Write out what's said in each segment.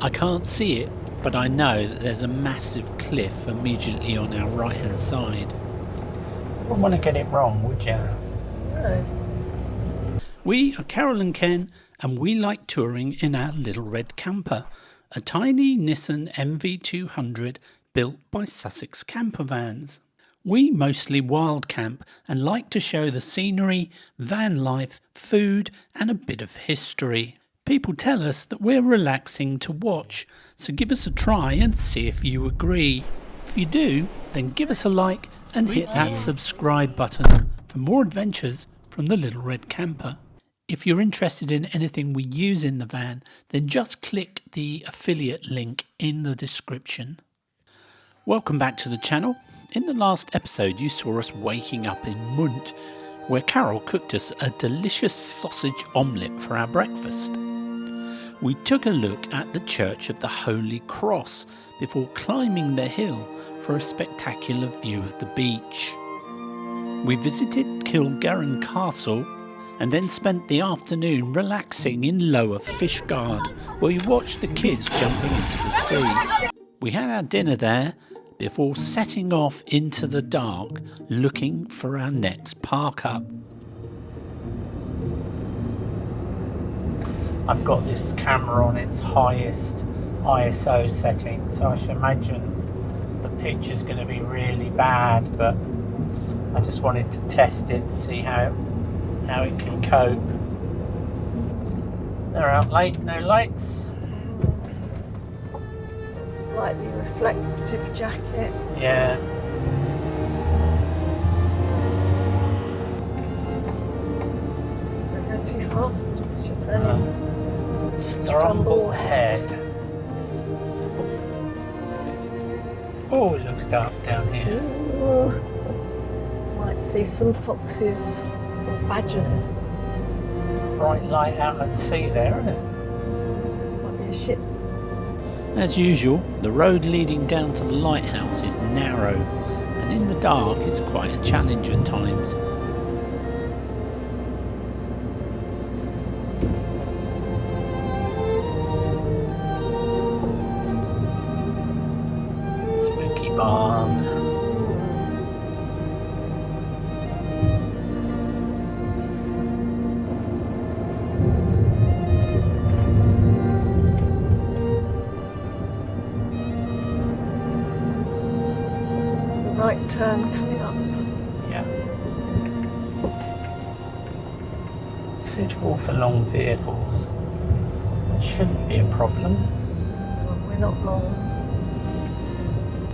I can't see it, but I know that there's a massive cliff immediately on our right hand side. You wouldn't want to get it wrong, would you? No. We are Carol and Ken, and we like touring in our little red camper, a tiny Nissan MV200 built by Sussex Camper Vans. We mostly wild camp and like to show the scenery, van life, food and a bit of history. People tell us that we're relaxing to watch, so give us a try and see if you agree. If you do, then give us a like and hit that subscribe button for more adventures from the Little Red Camper. If you're interested in anything we use in the van, then just click the affiliate link in the description. Welcome back to the channel. In the last episode you saw us waking up in Munt, where Carol cooked us a delicious sausage omelette for our breakfast. We took a look at the Church of the Holy Cross before climbing the hill for a spectacular view of the beach. We visited Kilgarran Castle and then spent the afternoon relaxing in Lower Fishguard, where we watched the kids jumping into the sea. We had our dinner there before setting off into the dark looking for our next park up. I've got this camera on its highest ISO setting, so I should imagine the picture's going to be really bad, but I just wanted to test it to see how it can cope. They're out late, no lights. Slightly reflective jacket. Yeah. Don't go too fast. It's your turn. Strumble Head. Oh, it looks dark down here. Ooh. Might see some foxes or badgers. There's a bright light out at sea there, isn't it? This might be a ship. As usual, the road leading down to the lighthouse is narrow, and in the dark it's quite a challenge at times. Spooky barn. There's a right turn coming up. Yeah. Suitable for long vehicles. It shouldn't be a problem. Well, we're not long.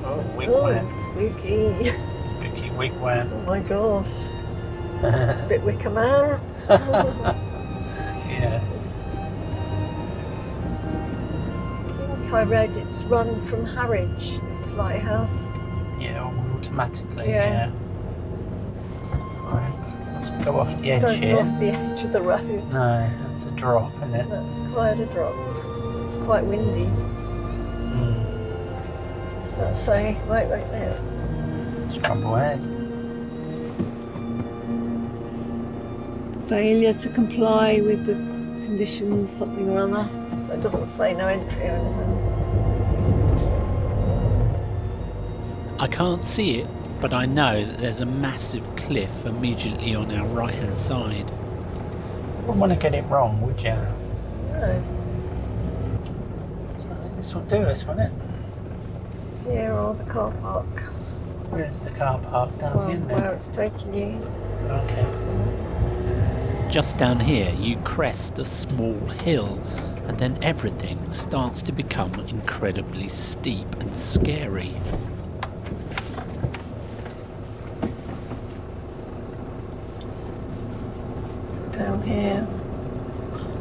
Oh, wigwam. Oh, spooky. Spooky wigwam. Oh my gosh. It's a bit Wicker Man. Yeah. I think I read it's run from Harwich, this lighthouse. Yeah, automatically. Yeah. Right, let's go off the edge Don't here. go off the edge of the road. No, that's a drop, isn't it? That's quite a drop. It's quite windy. What does that say? Right there. Strumble Head. Failure to comply with the conditions, something or other. So it doesn't say no entry or anything. I can't see it, but I know that there's a massive cliff immediately on our right hand side. You wouldn't want to get it wrong, would you? No. So this will do us, won't it? Here or the car park. Where's the car park? Down Well, here where then? it's taking you. Okay. Just down here you crest a small hill, and then everything starts to become incredibly steep and scary. So down here.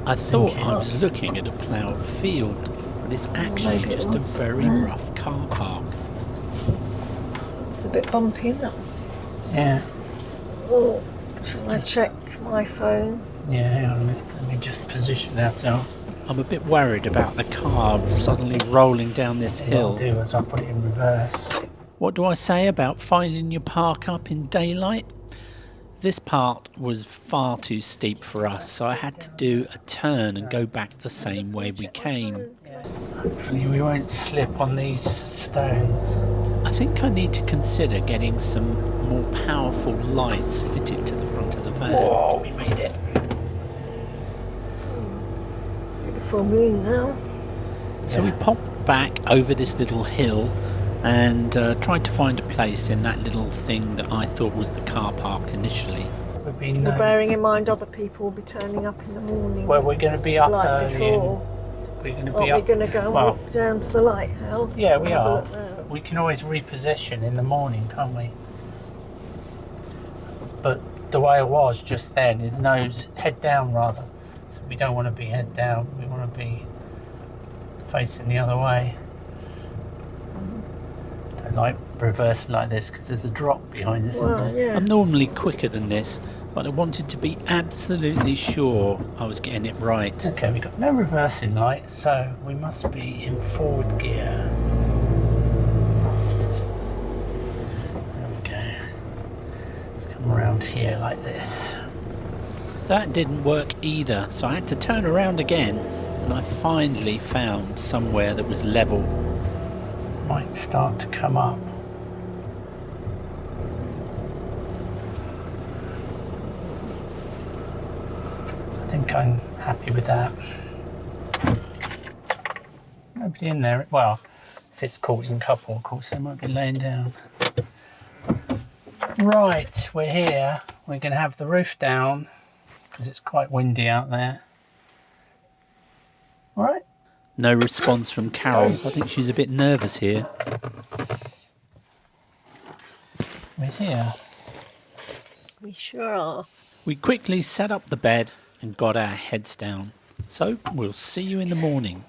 I thought Okay. I was looking at a ploughed field, but it's actually Maybe it just a was. very rough car park. It's a bit bumpy, isn't it? Yeah. Oh, shall I check my phone? Yeah, hang on a minute. Let me just position ourselves. I'm a bit worried about the car suddenly rolling down this What I'll hill. do is I'll put it in reverse. What do I say about finding your park up in daylight? This part was far too steep for us, so I had to do a turn and go back the same way we came. Hopefully we won't slip on these stones. I think I need to consider getting some more powerful lights fitted to the front of the van. Whoa, we made it. See the full moon now. So we popped back over this little hill and tried to find a place in that little thing that I thought was the car park initially. We've been You're bearing in mind other people will be turning up in the morning. Well, we're going to be up like early. before. We're going to Aren't be we up. going to go and walk down to the lighthouse? Yeah, we and have a are. look there? We can always reposition in the morning, can't we? But the way it was just then is nose head down rather. So we don't want to be head down. We want to be facing the other way. Don't like reversing like this because there's a drop behind us. Well, Isn't there? yeah. I'm normally quicker than this, but I wanted to be absolutely sure I was getting it right. Okay, we've got no reversing lights, so we must be in forward gear. There we go. Let's come around here like this. That didn't work either, so I had to turn around again, and I finally found somewhere that was level. Might start to come up. I think I'm happy with that. Nobody in there. Well, if it's caught in couple, of course, they might be laying down. Right, we're here. We're going to have the roof down because it's quite windy out there. All right. No response from Carol. I think she's a bit nervous here. We're here. We sure are. We quickly set up the bed and got our heads down. So we'll see you in the morning.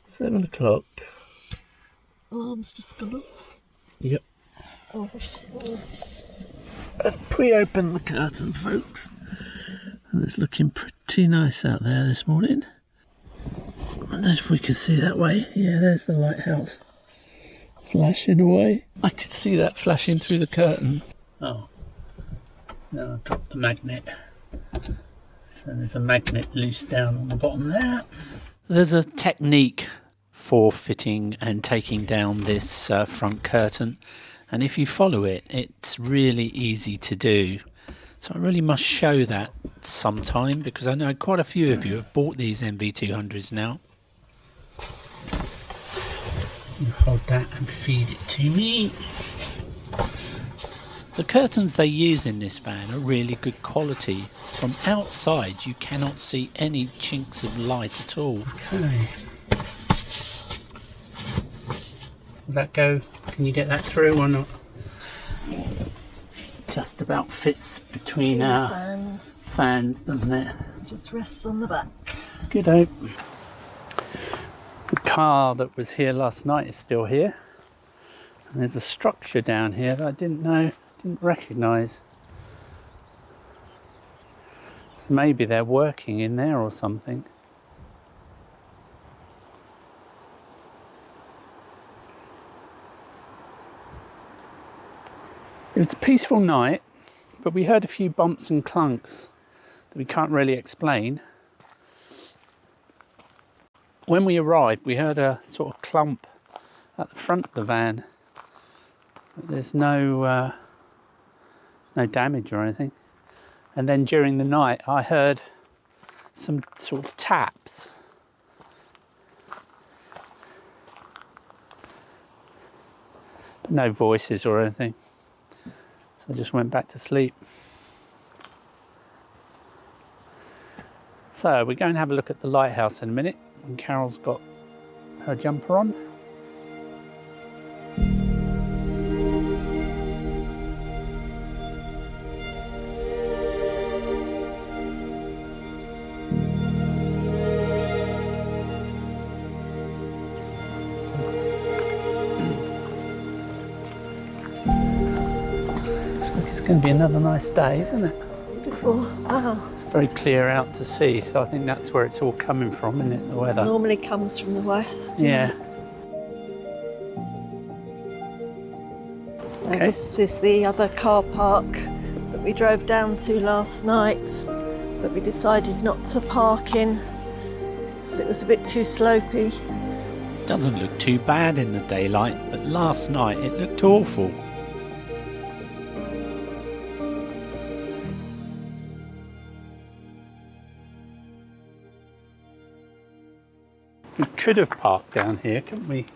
7 o'clock. Alarm's just gone off. Yep. Oh, I've pre-opened the curtain, folks. And it's looking pretty nice out there this morning. I don't know if we can see that way. Yeah, there's the lighthouse flashing away. I could see that flashing through the curtain. Oh, no, I dropped the magnet. So there's a magnet loose down on the bottom there. There's a technique for fitting and taking down this front curtain, and if you follow it, it's really easy to do. So I really must show that sometime, because I know quite a few of you have bought these MV200s now. You hold that and feed it to me. The curtains they use in this van are really good quality. From outside you cannot see any chinks of light at all. Okay. Will that go? Can you get that through or not? Just about fits between our fans, doesn't it? just rests on the back. Good hope. The car that was here last night is still here. And there's a structure down here that I didn't recognise. So maybe they're working in there or something. It was a peaceful night, but we heard a few bumps and clunks that we can't really explain. When we arrived, we heard a sort of clump at the front of the van. But there's no damage or anything. And then during the night, I heard some sort of taps. But no voices or anything. So I just went back to sleep. So we're going to have a look at the lighthouse in a minute. And Carol's got her jumper on. It's going to be another nice day, isn't it? Beautiful. Wow. It's very clear out to sea, so I think that's where it's all coming from, isn't it? The weather. Normally comes from the west. Yeah. So Okay. this is the other car park that that we drove down to last night that we decided not to park in, so it was a bit too slopey. Doesn't look too bad in the daylight, but last night it looked awful. We could have parked down here, couldn't we?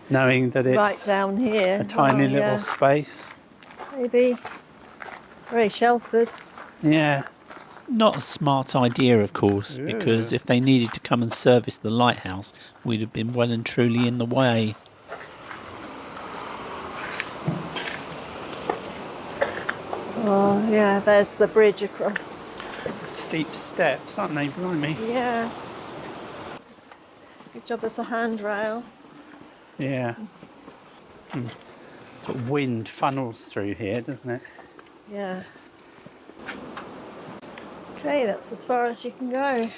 Knowing that it's Right down here. a tiny little yeah. space. Maybe. Very sheltered. Yeah. Not a smart idea, of course, because if they needed to come and service the lighthouse, we'd have been well and truly in the way. Oh, yeah, there's the bridge across. Steep steps, aren't they, blimey? Yeah. Good job there's a handrail. Yeah. Sort of wind funnels through here, doesn't it? Yeah. Okay, that's as far as you can go.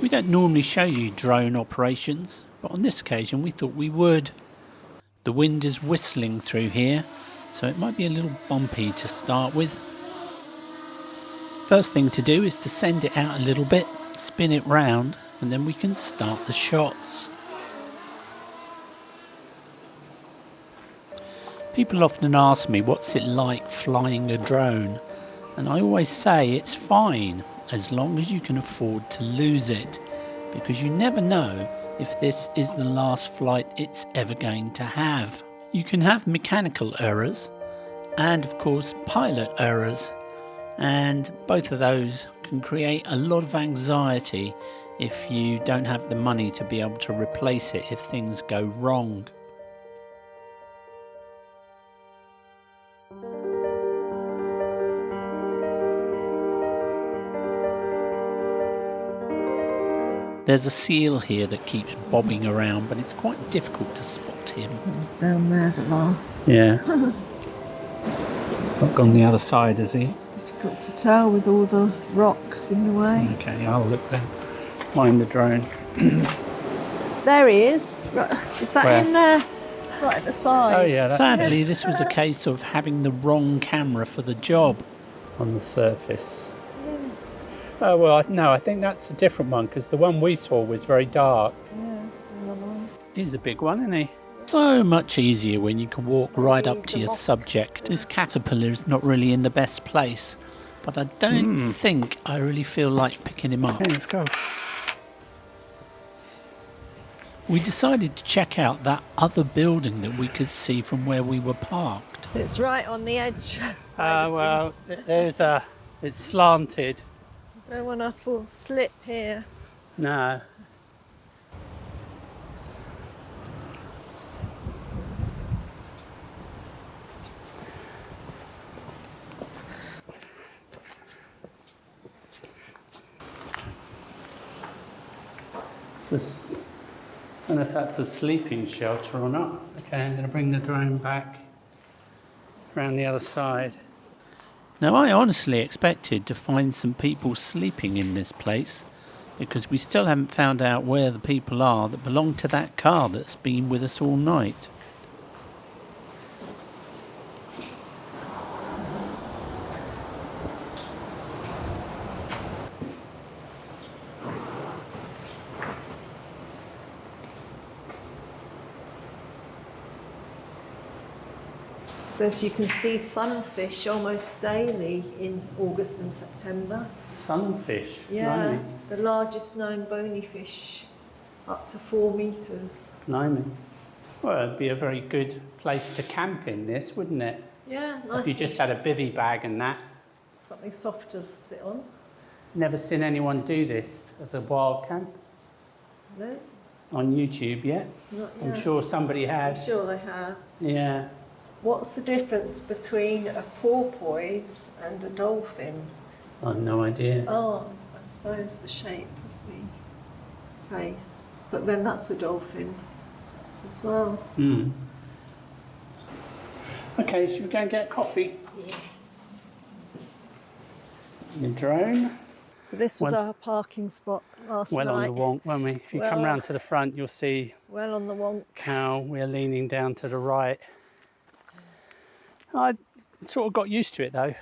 We don't normally show you drone operations, but on this occasion we thought we would. The wind is whistling through here, so it might be a little bumpy to start with. First thing to do is to send it out a little bit, spin it round, and then we can start the shots. People often ask me what's it like flying a drone, and I always say it's fine as long as you can afford to lose it, because you never know if this is the last flight it's ever going to have. You can have mechanical errors and of course pilot errors, and both of those can create a lot of anxiety if you don't have the money to be able to replace it if things go wrong. There's a seal here that keeps bobbing around, but it's quite difficult to spot him. It was down there the last. Yeah. Not gone the other side, is he? Difficult to tell with all the rocks in the way. Okay, I'll look there. Mind the drone. There he is. Right. Is that Where? in there? Right at the side. Oh yeah. Sadly, this was a case of having the wrong camera for the job. On the surface. Oh well, no, I think that's a different one because the one we saw was very dark. Yeah, it's another one. He's a big one, isn't he? So much easier when you can walk right up to your subject. This caterpillar is not really in the best place, but I don't think I really feel like picking him up. Okay, let's go. We decided to check out that other building that we could see from where we were parked. It's right on the edge. Well, it's slanted. Don't want to fall slip here. No. I don't know if that's a sleeping shelter or not. Okay, I'm going to bring the drone back around the other side. Now, I honestly expected to find some people sleeping in this place because we still haven't found out where the people are that belong to that car that's been with us all night. Says you can see sunfish almost daily in August and September. Sunfish? Yeah, Blimey. the largest known bony fish, up to 4 metres. Blimey. Well, it'd be a very good place to camp in this, wouldn't it? Yeah, nice. If you just had a bivvy bag and that. Something soft to sit on. Never seen anyone do this as a wild camp No, on YouTube yet. not yet. I'm sure somebody I'm has. sure they have. Yeah. What's the difference between a porpoise and a dolphin? I've no idea. Oh, I suppose the shape of the face. But then that's a dolphin as well. Okay, should we go and get coffee? Yeah. Your drone. So this was Well- our parking spot last Well night. on the wonk, won't we? If you come Well- round to the front, you'll see Well on the wonk. how we're leaning down to the right. I sort of got used to it though.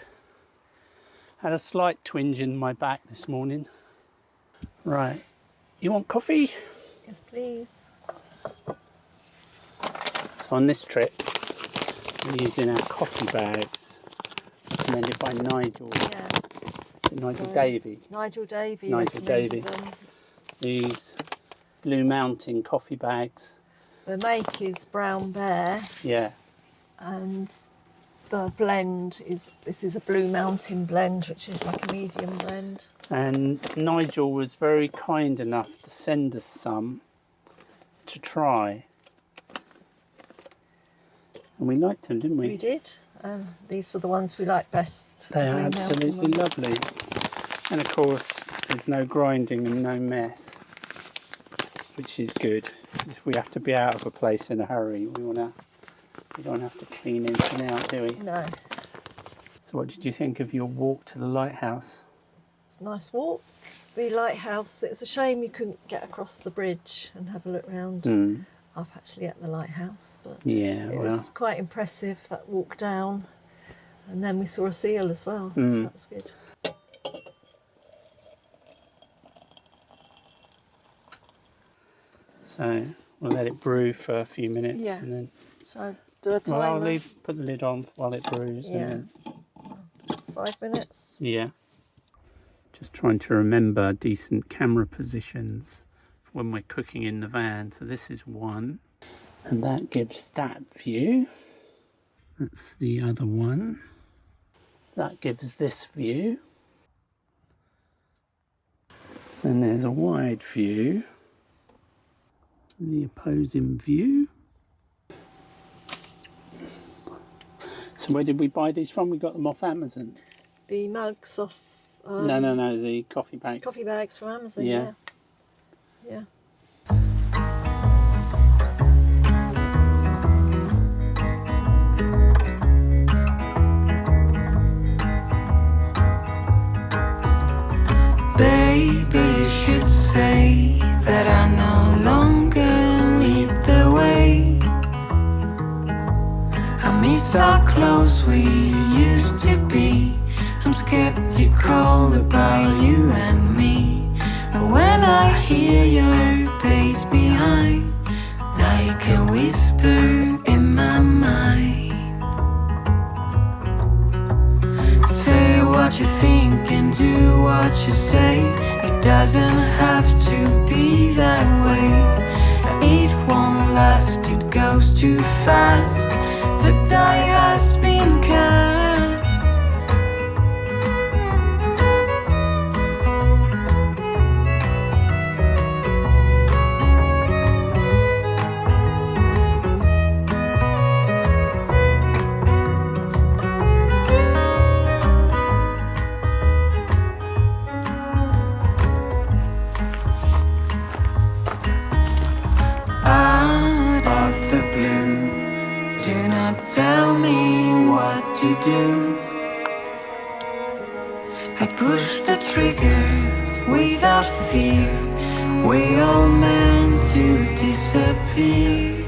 Had a slight twinge in my back this morning. Right, you want coffee? Yes, please. So on this trip, we're using our coffee bags recommended by Nigel. Yeah. Nigel Davey. Nigel Davey. Nigel Davey. Them. These Blue Mountain coffee bags. The make is Brown Bear. Yeah. And the blend is, this is a Blue Mountain blend, which is like a medium blend. And Nigel was very kind enough to send us some to try. And we liked them, didn't we? We did. These were the ones we liked best. They are Blue absolutely Mountain lovely. And of course, there's no grinding and no mess, which is good. If we have to be out of a place in a hurry, we don't have to clean anything out, do we? No. So what did you think of your walk to the lighthouse? It's a nice walk. The lighthouse, it's a shame you couldn't get across the bridge and have a look round up actually at the lighthouse. But Yeah, it was quite impressive, that walk down. And then we saw a seal as well, so that was good. So we'll let it brew for a few minutes, Yeah. and then Shall I do a timer? well, I'll put the lid on while it brews. Yeah. And then, 5 minutes. yeah. Just trying to remember decent camera positions when we're cooking in the van. So this is one, and that gives that view. That's the other one. That gives this view. And there's a wide view. The opposing view. So where did we buy these from? We got them off Amazon. The mugs off... No, the coffee bags. Coffee bags from Amazon, Yeah. Yeah. Baby, you should say that I no longer need the way. I miss how close we used to be. I'm skeptical about you and me. But when I hear your pace behind, like a whisper in my mind, say what you think and do what you say. It doesn't have to be that way. It won't last, it goes too fast. The die has been cast. Out of the blue, do not tell me what to do. I push the trigger without fear. We all meant to disappear.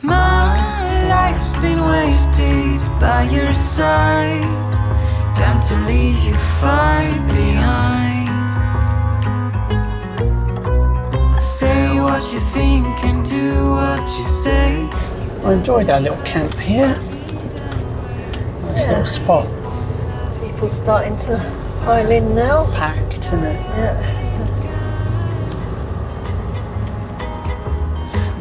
My life's been wasted by your side. Time to leave you far behind. Say what you think and do what you say. I enjoyed our little camp here. Nice little spot. People starting to pile in now. Packed, isn't it? Yeah.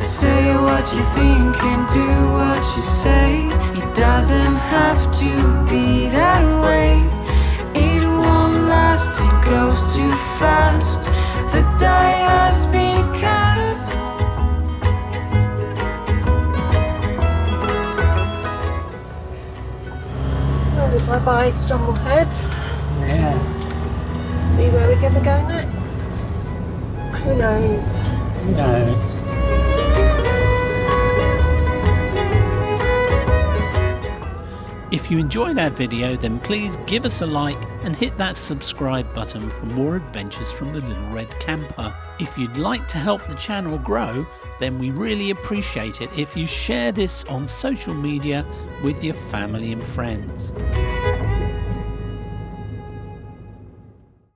Say what you think and do what you say. It doesn't have to be that way. It won't last, it goes too fast. The die has been cast. So bye-bye Strumble Head. Yeah. Let's see where we're going to go next. Who knows? Who knows? If If you enjoyed our video, then please give us a like and hit that subscribe button for more adventures from the Little Red Camper. If you'd like to help the channel grow, then we really appreciate it if you share this on social media with your family and friends.